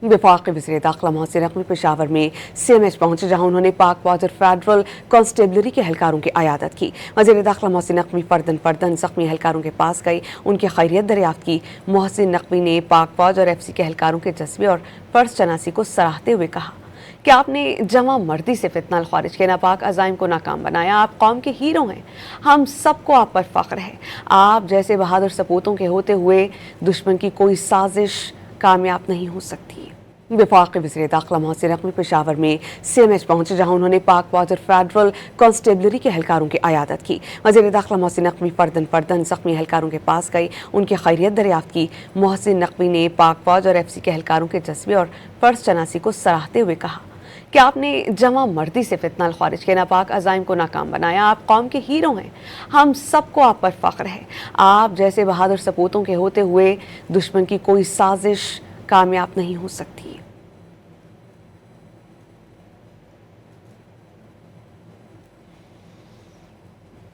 वफाकी वज़ीर दाखिला मोहसिन नकवी पेशावर में CMH पहुंचे, जहां उन्होंने पाक फौज और फेडरल कांस्टेबलरी के एहलकारों की अयादत की। वज़ीर दाखिला मोहसिन नकवी फर्दन ज़ख्मी एहलकारों के पास गए, उनकी खैरियत दरियाफ्त की। मोहसिन नकवी ने पाक फौज और FC के एहलकारों के जज्बे और फ़र्ज शनासी को सराहते हुए कहा कि आपने जमा मर्दी से फितना खारिज के नापाक अज़ाइम को नाकाम बनाया। आप कौम के हीरो हैं, हम सबको आप पर फ़ख्र है। आप जैसे बहादुर सपूतों के होते हुए दुश्मन की कोई साजिश कामयाब नहीं हो सकती। वफाकी वज़ीर दाखिला मोहसिन नकवी पेशावर में CMH पहुंचे, जहां उन्होंने पाक फौज और फेडरल कांस्टेबलरी के एहलकारों की अयादत की। वज़ीर दाखिला मोहसिन नकवी फर्दन ज़ख्मी एहलकारों के पास गए, उनकी खैरियत दरियाफ्त की। मोहसिन नकवी ने पाक फौज और FC के एहलकारों के जज्बे और फ़र्ज शनासी को सराहते हुए कहा कि आपने जमा मर्दी से फितना खारिज के नापाक अज़ाइम को नाकाम बनाया। आप कौम के हीरो हैं, हम सबको आप पर फ़ख्र है। आप जैसे बहादुर सपूतों के होते हुए दुश्मन की कोई साजिश कामयाब नहीं हो सकती।